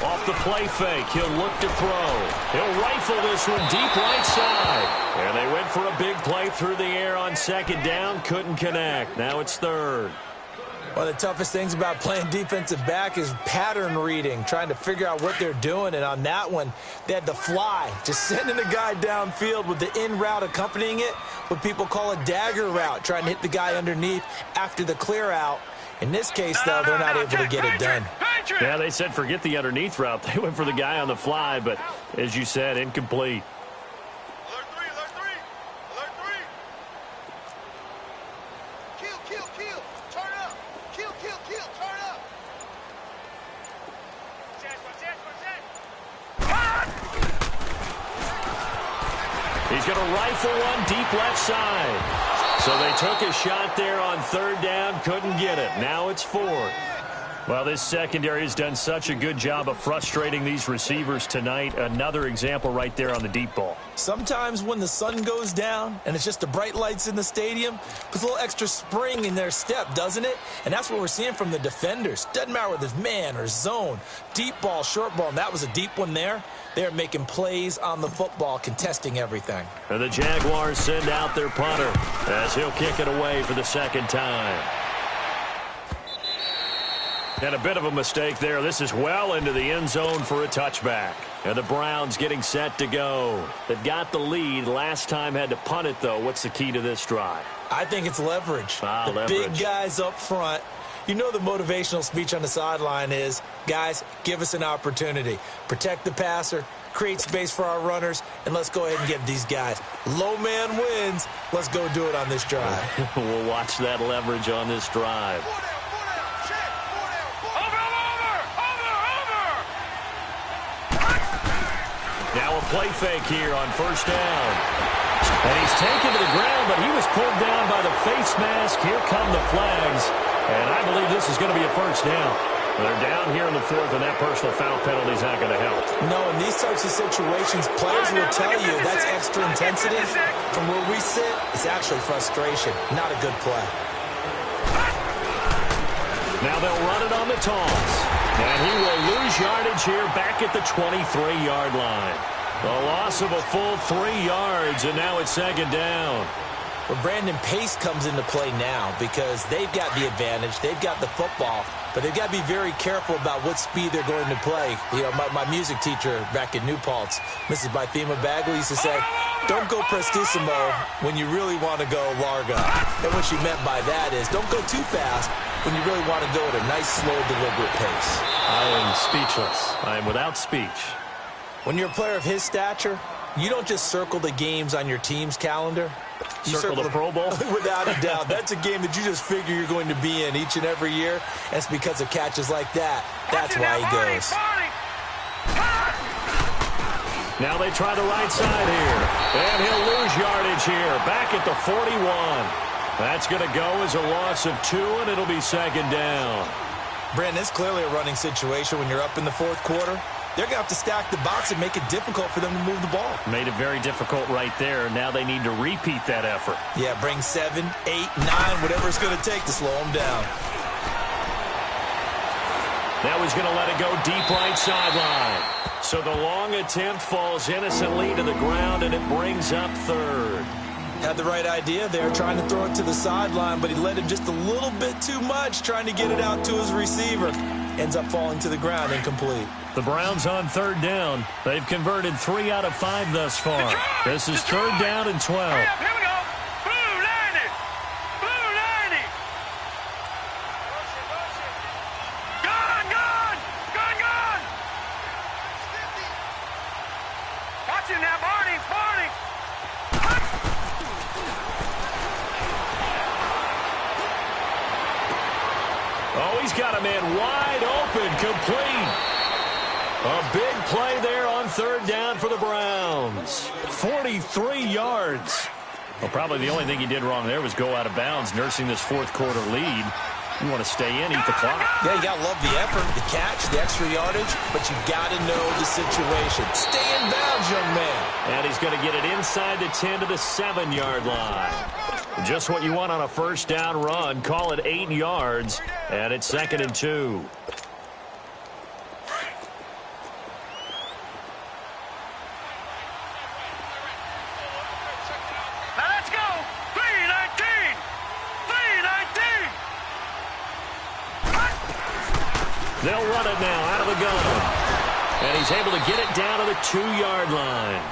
Off the play fake, he'll look to throw. He'll rifle this one deep right side. And they went for a big play through the air on second down. Couldn't connect. Now it's third. One of the toughest things about playing defensive back is pattern reading, trying to figure out what they're doing. And on that one, they had to fly, just sending the guy downfield with the in route accompanying it, what people call a dagger route, trying to hit the guy underneath after the clear out. In this case, though, they're not able to get it done. Yeah, they said forget the underneath route. They went for the guy on the fly, but as you said, incomplete. Alert three, alert three. Alert three. Kill, kill, kill. Turn up. Kill, kill, kill. Turn up. He's going to rifle one deep left side. So they took a shot there on third down, couldn't get it. Now it's fourth. Well, this secondary has done such a good job of frustrating these receivers tonight. Another example right there on the deep ball. Sometimes when the sun goes down and it's just the bright lights in the stadium, puts a little extra spring in their step, doesn't it? And that's what we're seeing from the defenders. Doesn't matter whether it's man or zone, deep ball, short ball, and that was a deep one there. They're making plays on the football, contesting everything. And the Jaguars send out their punter as he'll kick it away for the second time. And a bit of a mistake there. This is well into the end zone for a touchback. And the Browns getting set to go. They've got the lead. Last time had to punt it, though. What's the key to this drive? I think it's leverage. Leverage. Big guys up front. You know the motivational speech on the sideline is, guys, give us an opportunity. Protect the passer, create space for our runners, and let's go ahead and give these guys. Low man wins. Let's go do it on this drive. We'll watch that leverage on this drive. Now a play fake here on first down. And he's taken to the ground, but he was pulled down by the face mask. Here come the flags. And I believe this is going to be a first down. They're down here in the fourth, and that personal foul penalty is not going to help. No, in these types of situations, players will tell you that's extra intensity. From where we sit, it's actually frustration. Not a good play. Now they'll run it on the toss. And he will lose yardage here back at the 23-yard line. A loss of a full 3 yards, and now it's second down. Well, Brandon, pace comes into play now because they've got the advantage. They've got the football, but they've got to be very careful about what speed they're going to play. You know, my music teacher back in New Paltz, Mrs. Bythema Bagley, used to say, don't go prestissimo when you really want to go largo. And what she meant by that is don't go too fast when you really want to go at a nice, slow, deliberate pace. I am speechless. I am without speech. When you're a player of his stature, you don't just circle the games on your team's calendar. You circle the Pro Bowl? Without a doubt. That's a game that you just figure you're going to be in each and every year. And it's because of catches like that. That's why he goes. Now they try the right side here. And he'll lose yardage here. Back at the 41. That's going to go as a loss of 2, and it'll be second down. Brandon, it's clearly a running situation when you're up in the fourth quarter. They're going to have to stack the box and make it difficult for them to move the ball. Made it very difficult right there. Now they need to repeat that effort. Yeah, bring 7, 8, 9, whatever it's going to take to slow them down. Now he's going to let it go deep right sideline. So the long attempt falls innocently to the ground, and it brings up third. Had the right idea there, trying to throw it to the sideline, but he let him just a little bit too much, trying to get it out to his receiver. Ends up falling to the ground, incomplete. The Browns on third down. They've converted 3 out of 5 thus far. This is third down and 12. Here we go. Blue landed. he's got a man wide open, complete. A big play there on third down for the Browns. 43 yards. Well, probably the only thing he did wrong there was go out of bounds, nursing this fourth quarter lead. You want to stay in, eat the clock. Yeah, you got to love the effort, the catch, the extra yardage, but you got to know the situation. Stay in bounds, young man. And he's going to get it inside the 10 to the 7-yard line. Just what you want on a first down run. Call it 8 yards, and it's 2nd and 2. They'll run it now out of the gun. And he's able to get it down to the 2-yard line.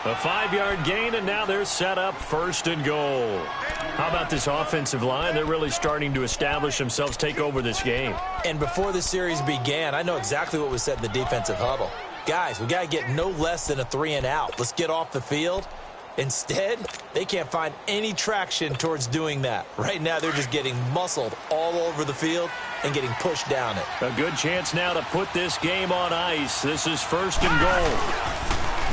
A 5-yard gain, and now they're set up 1st and goal. How about this offensive line? They're really starting to establish themselves, take over this game. And before the series began, I know exactly what was said in the defensive huddle. Guys, we got to get no less than a 3-and-out. Let's get off the field. Instead, they can't find any traction towards doing that. Right now, they're just getting muscled all over the field and getting pushed down it. A good chance now to put this game on ice. This is 1st and goal.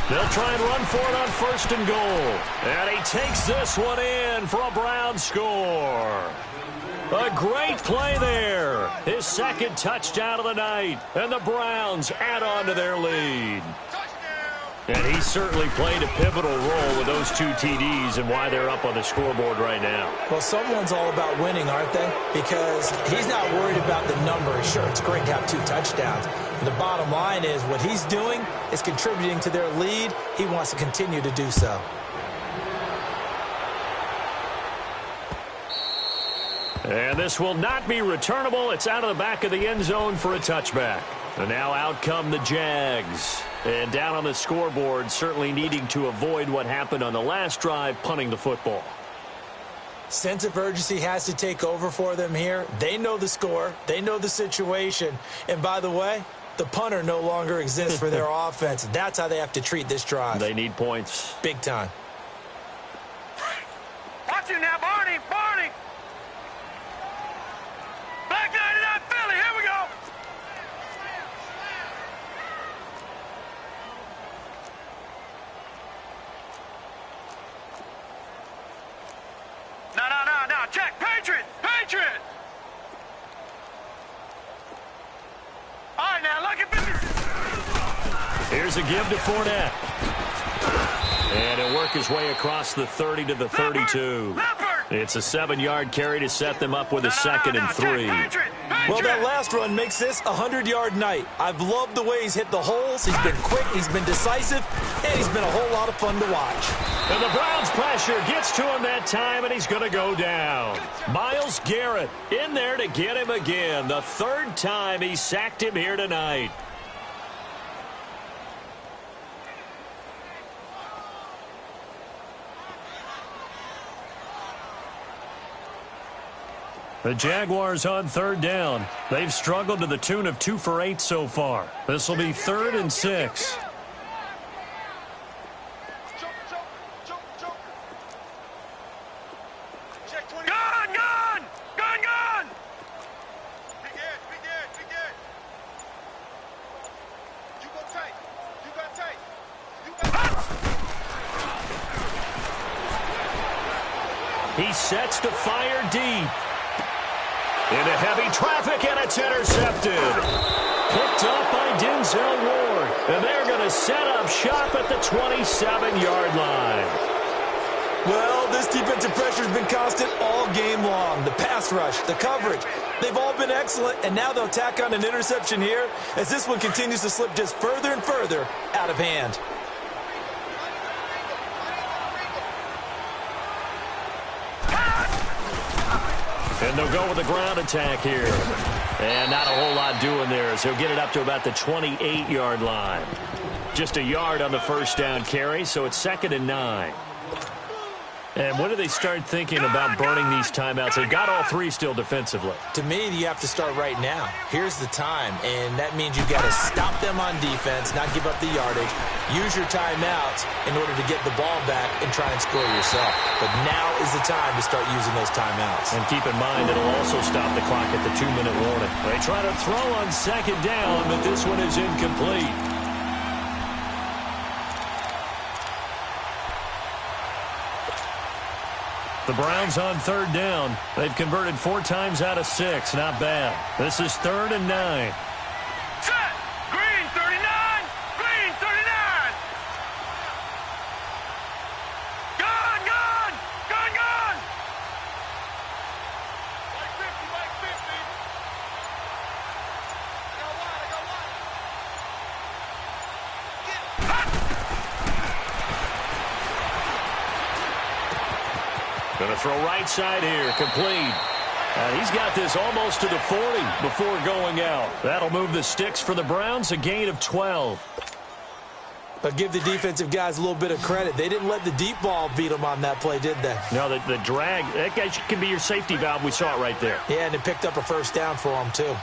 They'll try and run for it on 1st and goal. And he takes this one in for a Brown score. A great play there. His 2nd touchdown of the night. And the Browns add on to their lead. And he certainly played a pivotal role with those 2 TDs and why they're up on the scoreboard right now. Well, someone's all about winning, aren't they? Because he's not worried about the number. Sure, it's great to have 2 touchdowns. And the bottom line is what he's doing is contributing to their lead. He wants to continue to do so. And this will not be returnable. It's out of the back of the end zone for a touchback. And now out come the Jags. And down on the scoreboard, certainly needing to avoid what happened on the last drive, punting the football. Sense of urgency has to take over for them here. They know the score. They know the situation. And by the way, the punter no longer exists for their offense. That's how they have to treat this drive. They need points. Big time. Watch it now, Barney. Barney. Black 99 Philly. Here we go. No. Check. Patriot. Patriot. All right, now, look at 50. Here's a give to Fournette. And he'll work his way across the 30 to the 32. It's a 7-yard carry to set them up with a 2nd and 3. Well, that last run makes this a 100-yard night. I've loved the way he's hit the holes. He's been quick, he's been decisive, and he's been a whole lot of fun to watch. And the Browns pressure gets to him that time, and he's going to go down. Myles Garrett in there to get him again. The 3rd time he sacked him here tonight. The Jaguars on 3rd down. They've struggled to the tune of 2 for 8 so far. This will be 3rd and 6. Gun! Big Ed. You go tight. You got tight. He sets to fire deep. Into heavy traffic, and it's intercepted. Picked up by Denzel Ward. And they're going to set up shop at the 27-yard line. Well, this defensive pressure has been constant all game long. The pass rush, the coverage, they've all been excellent, and now they'll tack on an interception here as this one continues to slip just further and further out of hand. And they'll go with the ground attack here. And not a whole lot doing there as he'll get it up to about the 28-yard line. Just a yard on the first down carry, so it's 2nd and 9. And when do they start thinking about burning these timeouts? They've got all three still defensively. To me, you have to start right now. Here's the time, and that means you've got to stop them on defense, not give up the yardage, use your timeouts in order to get the ball back and try and score yourself. But now is the time to start using those timeouts. And keep in mind, it'll also stop the clock at the 2-minute warning. They try to throw on second down, but this one is incomplete. The Browns on third down. They've converted 4 times out of 6. Not bad. This is 3rd and 9. Set. Green 39. Green 39. Gone, gone. Gone, gone. White 50, white 50. I got wide, I got wide. Going to throw right side here. Complete. He's got this almost to the 40 before going out. That'll move the sticks for the Browns, a gain of 12. But give the defensive guys a little bit of credit. They didn't let the deep ball beat them on that play, did they? No, the drag, that guy can be your safety valve. We saw it right there. Yeah, and it picked up a first down for them, too.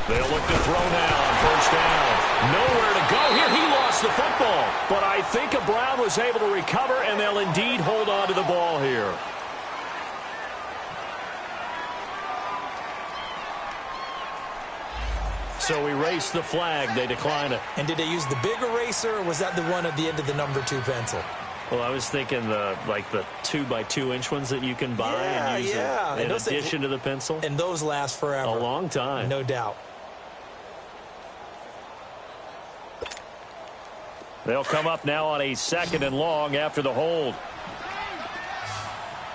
They'll look to throw now on first down. Nowhere to go here. He lost the football. But I think a Brown was able to recover, and they'll indeed hold on to the ball here. So erase the flag. They decline it. And did they use the big eraser, or was that the one at the end of the number 2 pencil? Well, I was thinking the 2x2-inch ones that you can buy and use in addition to the pencil. And those last forever. A long time. No doubt. They'll come up now on a 2nd and long after the hold.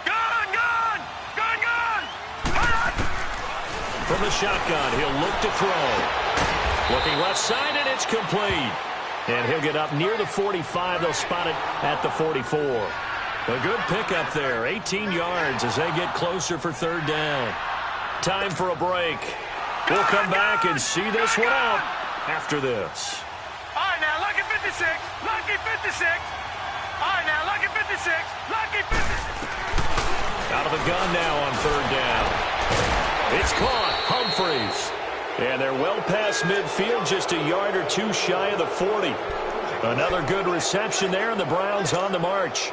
Gone, gone. Gone, gone. From the shotgun, he'll look to throw. Looking left side, and it's complete. And he'll get up near the 45. They'll spot it at the 44. A good pickup there. 18 yards as they get closer for 3rd down. Time for a break. We'll come back and see this one out after this. All right, now, lucky 56. Lucky 56. All right, now, lucky 56. Lucky 56. Out of the gun now on 3rd down. It's caught. Humphreys. And they're well past midfield, just a yard or 2 shy of the 40. Another good reception there, and the Browns on the march.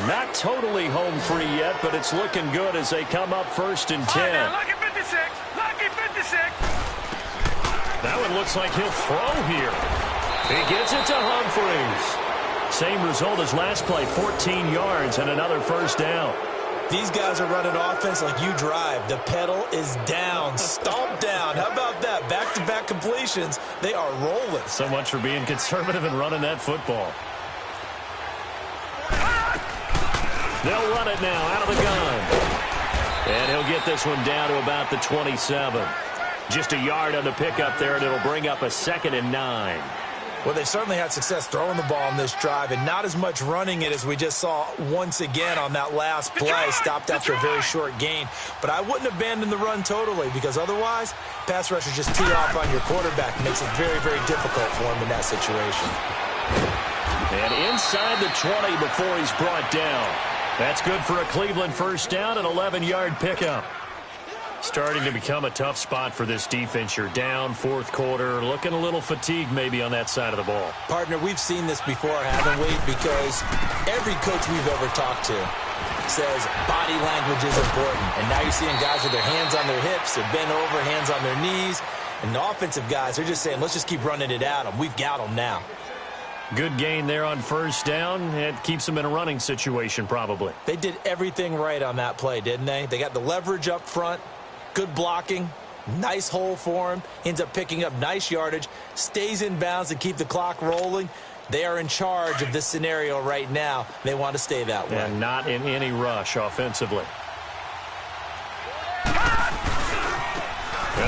Not totally home free yet, but it's looking good as they come up 1st and 10. Now, lucky 56. Lucky 56. That one looks like he'll throw here. He gets it to Humphreys. Same result as last play, 14 yards and another 1st down. These guys are running offense like you drive. The pedal is down, stomp down. How about that? Back-to-back completions. They are rolling. So much for being conservative and running that football. They'll run it now out of the gun. And he'll get this one down to about the 27. Just a yard on the pickup there, and it'll bring up a 2nd and 9. Well, they certainly had success throwing the ball in this drive, and not as much running it as we just saw once again on that last play. Stopped after a very short gain. But I wouldn't abandon the run totally, because otherwise, pass rushers just tee off on your quarterback. Makes it very, very difficult for him in that situation. And inside the 20 before he's brought down. That's good for a Cleveland 1st down, an 11-yard pickup. Starting to become a tough spot for this defense. You're down 4th quarter, looking a little fatigued maybe on that side of the ball. Partner, we've seen this before, haven't we? Because every coach we've ever talked to says body language is important. And now you're seeing guys with their hands on their hips, they're bent over, hands on their knees. And the offensive guys, they're just saying, let's just keep running it at them. We've got them now. Good gain there on 1st down. It keeps them in a running situation probably. They did everything right on that play, didn't they? They got the leverage up front. Good blocking, nice hole for him, ends up picking up nice yardage, stays in bounds and keep the clock rolling. They are in charge of this scenario right now. They want to stay that way. And not in any rush offensively. And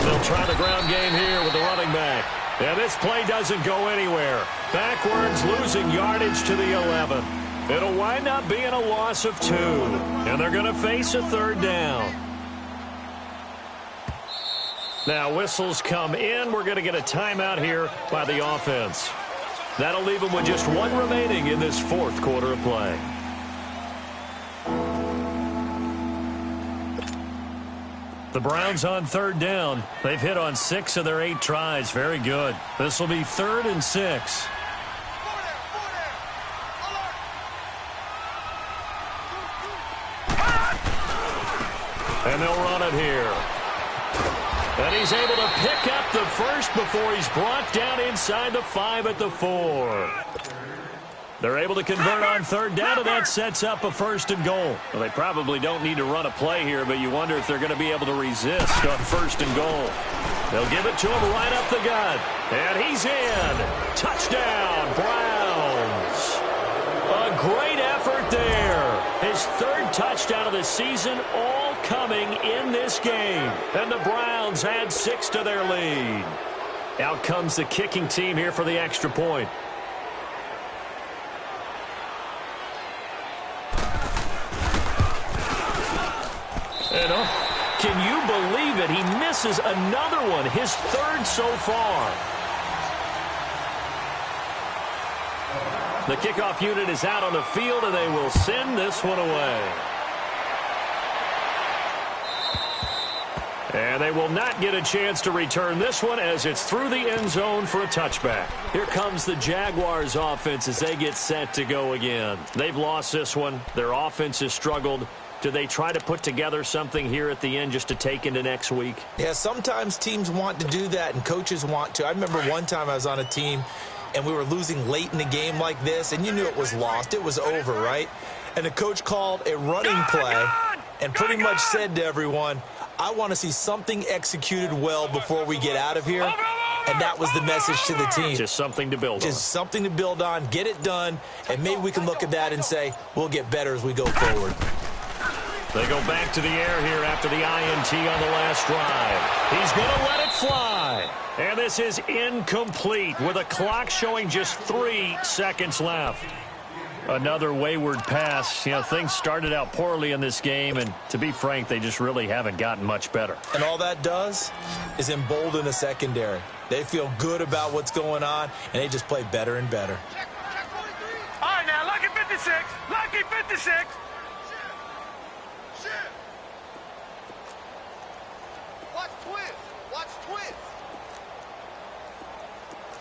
they'll try the ground game here with the running back. And this play doesn't go anywhere. Backwards, losing yardage to the 11. It'll wind up being a loss of 2. And they're going to face a 3rd down. Now whistles come in. We're going to get a timeout here by the offense. That'll leave them with just one remaining in this fourth quarter of play. The Browns on third down. They've hit on 6 of their 8 tries. Very good. This will be 3rd and 6. And they'll run it here. And he's able to pick up the first before he's brought down inside the 5 at the 4. They're able to convert on third down, and that sets up a 1st and goal. Well, they probably don't need to run a play here, but you wonder if they're going to be able to resist on 1st and goal. They'll give it to him right up the gut. And he's in. Touchdown, Browns. A great effort there. His 3rd touchdown of the season, all coming in this game. And the Browns add 6 to their lead. Out comes the kicking team here for the extra point. Can you believe it? He misses another one, his 3rd so far. The kickoff unit is out on the field, and they will send this one away. And they will not get a chance to return this one as it's through the end zone for a touchback. Here comes the Jaguars offense as they get set to go again. They've lost this one. Their offense has struggled. Do they try to put together something here at the end just to take into next week? Yeah, sometimes teams want to do that and coaches want to. I remember one time I was on a team and we were losing late in the game like this, and you knew it was lost. It was over, right? And the coach called a running play and pretty much said to everyone, I want to see something executed well before we get out of here. And that was the message to the team. Just something to build on. Just something to build on, get it done, and maybe we can look at that and say, we'll get better as we go forward. They go back to the air here after the INT on the last drive. He's going to let it fly. And this is incomplete with a clock showing just 3 seconds left. Another wayward pass. You know, things started out poorly in this game, and to be frank, they just really haven't gotten much better. And all that does is embolden the secondary. They feel good about what's going on, and they just play better and better. All right, now, lucky 56. Lucky 56. Watch twins. Watch twins.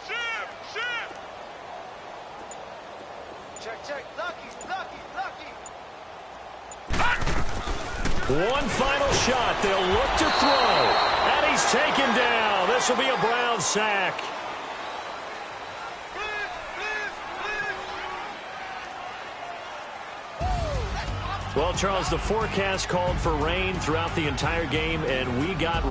Ship. Check. Lucky. One final shot. They'll look to throw. And he's taken down. This will be a Brown sack. Well, Charles, the forecast called for rain throughout the entire game, and we got